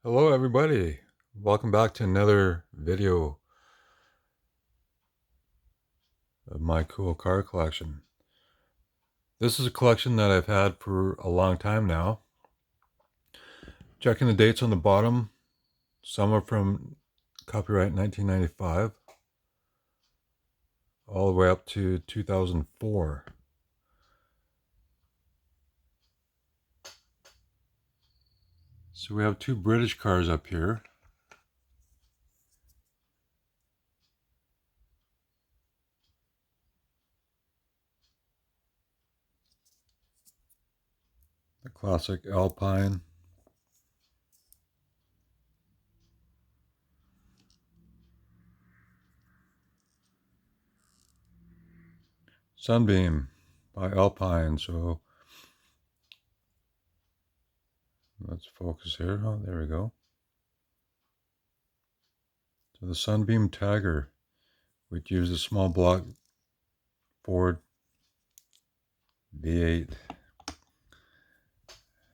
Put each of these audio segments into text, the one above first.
Hello everybody, welcome back to another video of my cool car collection. This is a collection that I've had for a long time now. Checking the dates on the bottom, some are from copyright 1995 all the way up to 2004. So we have two British cars up here. The classic Alpine. Sunbeam by Alpine. So let's focus here. Oh, there we go. So the Sunbeam Tiger, we'd use a small block Ford V8.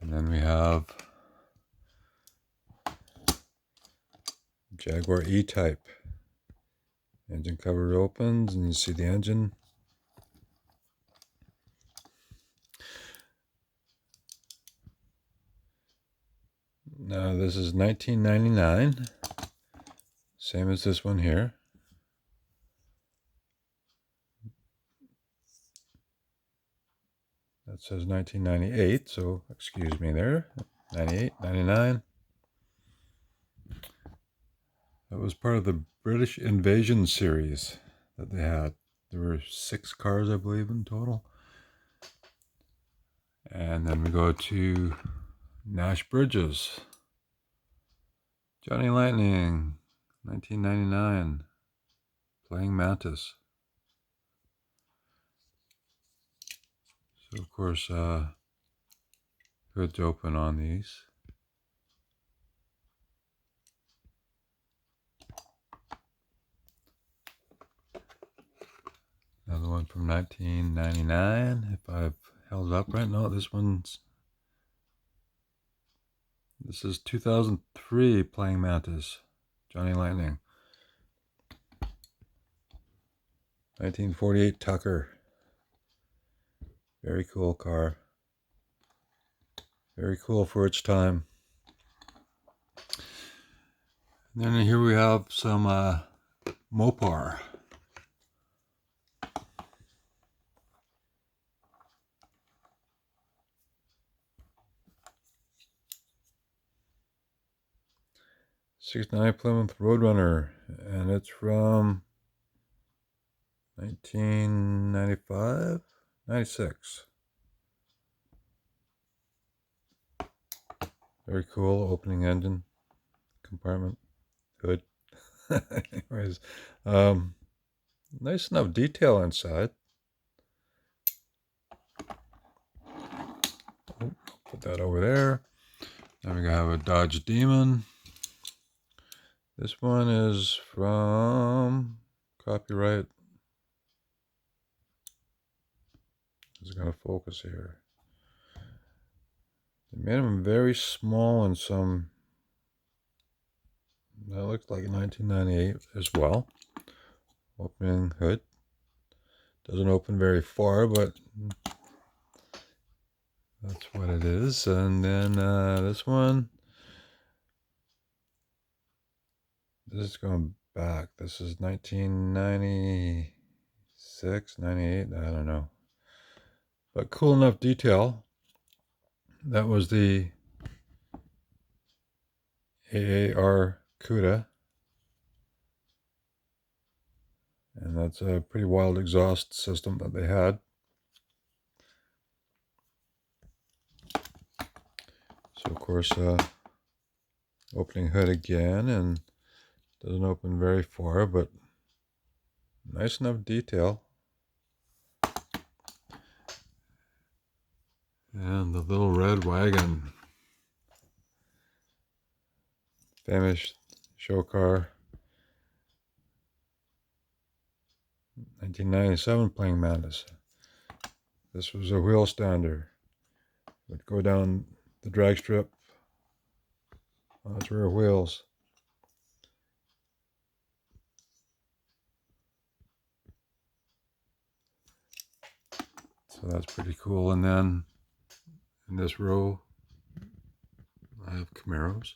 And then we have Jaguar E-Type. Engine cover opens and you see the engine. Now this is 1999, same as this one here. That says 1998, so excuse me there. 98, 99. That was part of the British Invasion series that they had. There were 6 cars, I believe, in total. And then we go to Nash Bridges. Johnny Lightning, 1999. Playing Mantis. So of course, hood's open on these. Another one from 1999, if I've held up right now. This is 2003 Playing Mantis, Johnny Lightning. 1948 Tucker. Very cool car. Very cool for its time. And then here we have some Mopar. '69 Plymouth Roadrunner, and it's from 1995, 96. Very cool opening engine compartment, hood. Anyways, nice enough detail inside. Oh, put that over there. Then we have a Dodge Demon. This one is from copyright. Is it going to focus here? They made them very small in some. That looks like 1998 as well. Opening hood. Doesn't open very far, but that's what it is. And then this one. This is going back. This is 1996, 98. I don't know. But cool enough detail. That was the Aar Cuda. And that's a pretty wild exhaust system that they had. So of course, opening hood again, and doesn't open very far, but nice enough detail. And the little red wagon. Famous show car. 1997 Playing Mantis. This was a wheel stander. Would go down the drag strip on its rear wheels. So that's pretty cool. And then in this row, I have Camaros.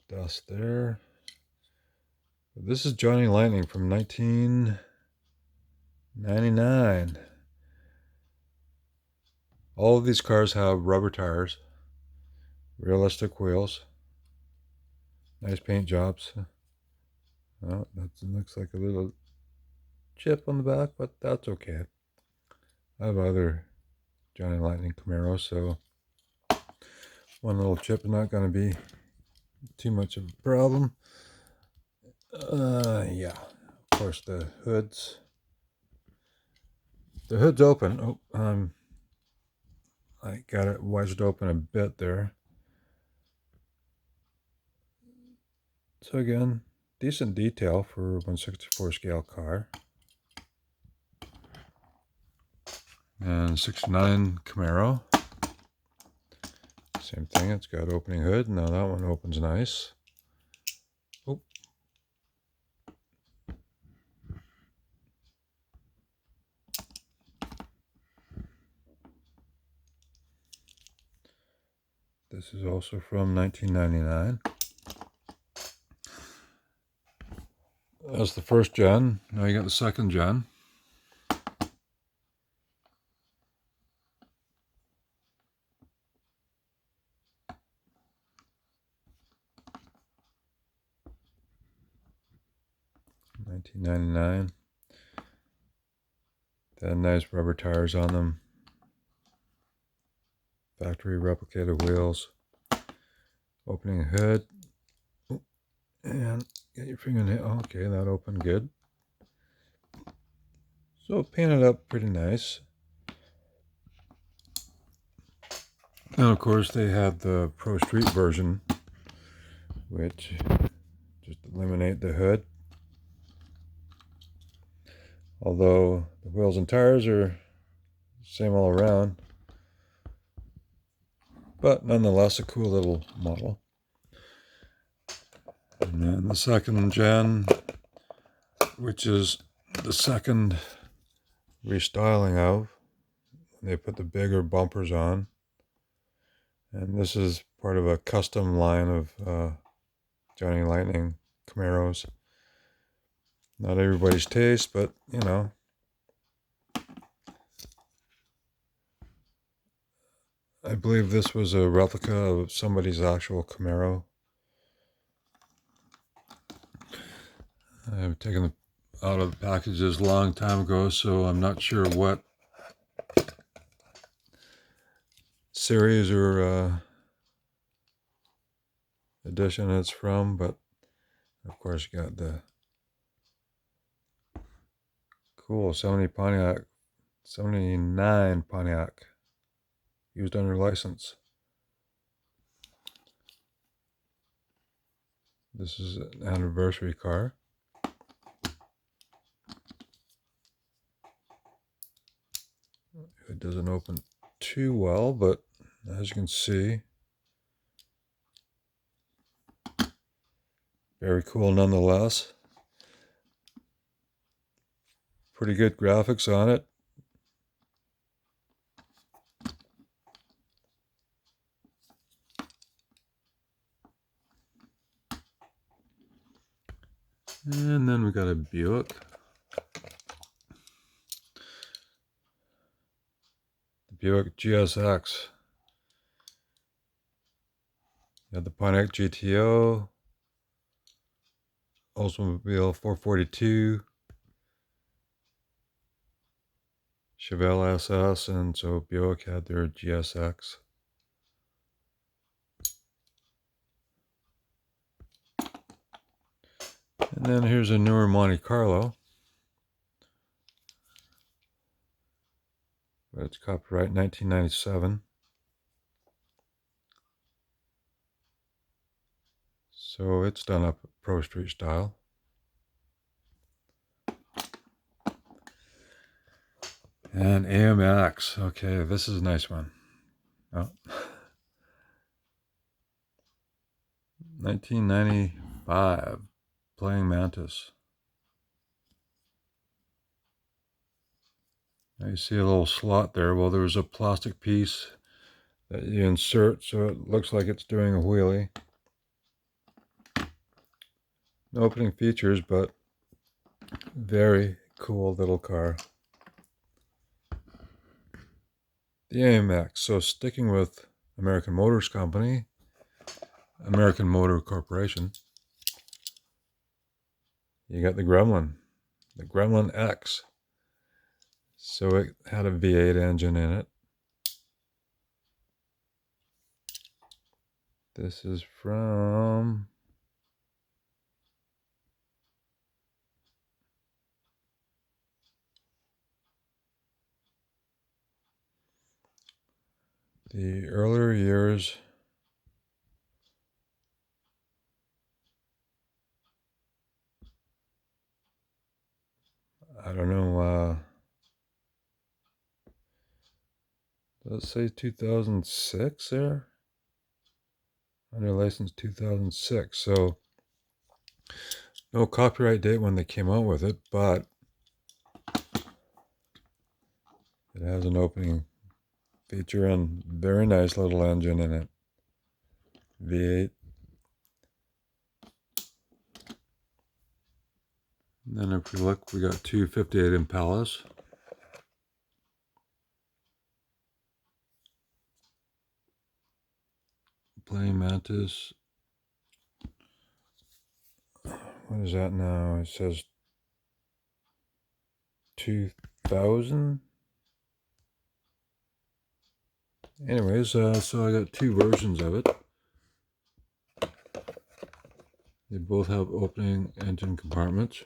Dust there. This is Johnny Lightning from 1999. All of these cars have rubber tires, realistic wheels, nice paint jobs. Oh, that looks like a little chip on the back, but that's okay. I have other Johnny Lightning Camaros, so one little chip is not going to be too much of a problem. Yeah, of course the hood's open. Oh, I got it wedged open a bit there. So again, decent detail for a 1/64 scale car. And 69 Camaro. Same thing, it's got opening hood. Now that one opens nice. Oh. This is also from 1999. That's the first gen. Now you got the second gen. $19.99. They had nice rubber tires on them. Factory replicated wheels. Opening hood. And get your fingernail. Okay, that opened good. So painted up pretty nice. And of course they had the Pro Street version, which just eliminate the hood. Although the wheels and tires are same all around. But nonetheless a cool little model. And then the second gen, which is the second restyling of. They put the bigger bumpers on. And this is part of a custom line of Johnny Lightning Camaros. Not everybody's taste, but you know. I believe this was a replica of somebody's actual Camaro. I've taken it out of the packages a long time ago, so I'm not sure what series or edition it's from, but of course you got the cool 79 Pontiac, used under license. This is an anniversary car. It doesn't open too well, but as you can see, very cool nonetheless. Pretty good graphics on it. And then we got a Buick. The Buick GSX. You have the Pontiac GTO, Oldsmobile 442, Chevelle SS, and so Buick had their GSX. And then here's a newer Monte Carlo. But it's copyright 1997. So it's done up Pro Street style. And AMX. Okay, this is a nice one. Oh. 1995. Playing Mantis. Now you see a little slot there. Well, there was a plastic piece that you insert so it looks like it's doing a wheelie. No opening features, but very cool little car. The AMX. So sticking with American Motors Company, American Motor Corporation, you got the Gremlin X. So it had a V8 engine in it. This is from the earlier years. I don't know, let's say 2006 there? Under license 2006. So no copyright date when they came out with it, but it has an opening feature and very nice little engine in it. V8. And then if we look, we got two 58 Impalas. Playing Mantis. What is that now? It says 2000. Anyways, so I got two versions of it. They both have opening engine compartments,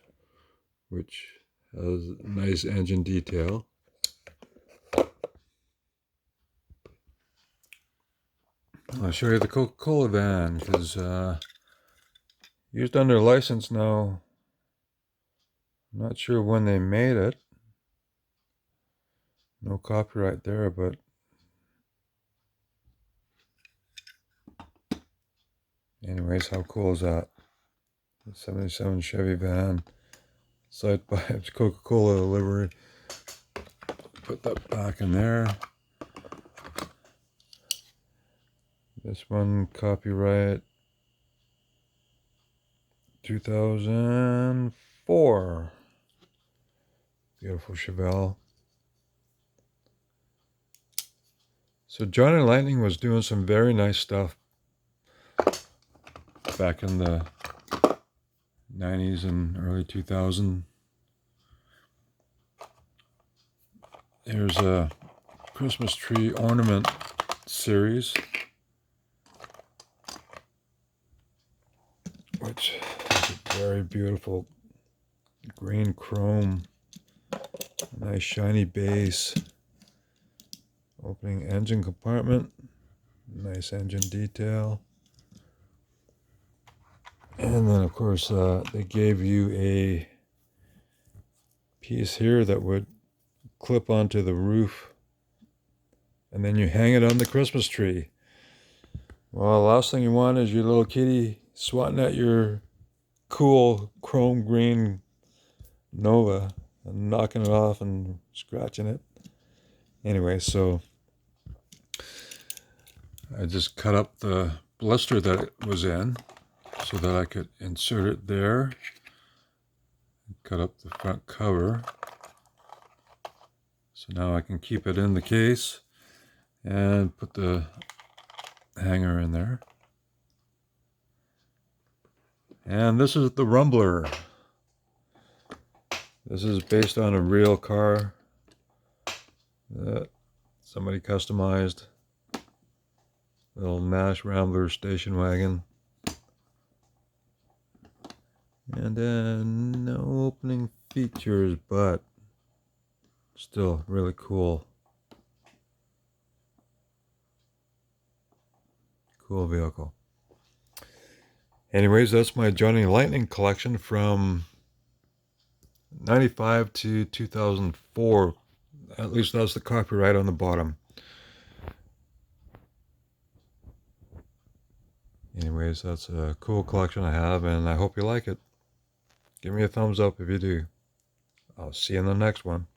which has nice engine detail. I'll show you the Coca-Cola van, because used under license now. I'm not sure when they made it. No copyright there, but anyways, how cool is that? The 77 Chevy van, side by Coca-Cola livery. Put that back in there. This one, copyright 2004. Beautiful Chevelle. So Johnny Lightning was doing some very nice stuff back in the 90s and early 2000s. Here's a Christmas tree ornament series, which is a very beautiful green chrome, nice shiny base, opening engine compartment, nice engine detail. And then of course they gave you a piece here that would clip onto the roof, and then you hang it on the Christmas tree. Well, the last thing you want is your little kitty swatting at your cool chrome green Nova and knocking it off and scratching it. Anyway, so I just cut up the blister that it was in so that I could insert it there. Cut up the front cover. So now I can keep it in the case and put the hanger in there. And this is the Rumbler. This is based on a real car that somebody customized. Little Nash Rambler station wagon. And then no opening features, but still really cool. Cool vehicle. Anyways, that's my Johnny Lightning collection from 95 to 2004. At least that's the copyright on the bottom. Anyways, that's a cool collection I have, and I hope you like it. Give me a thumbs up if you do. I'll see you in the next one.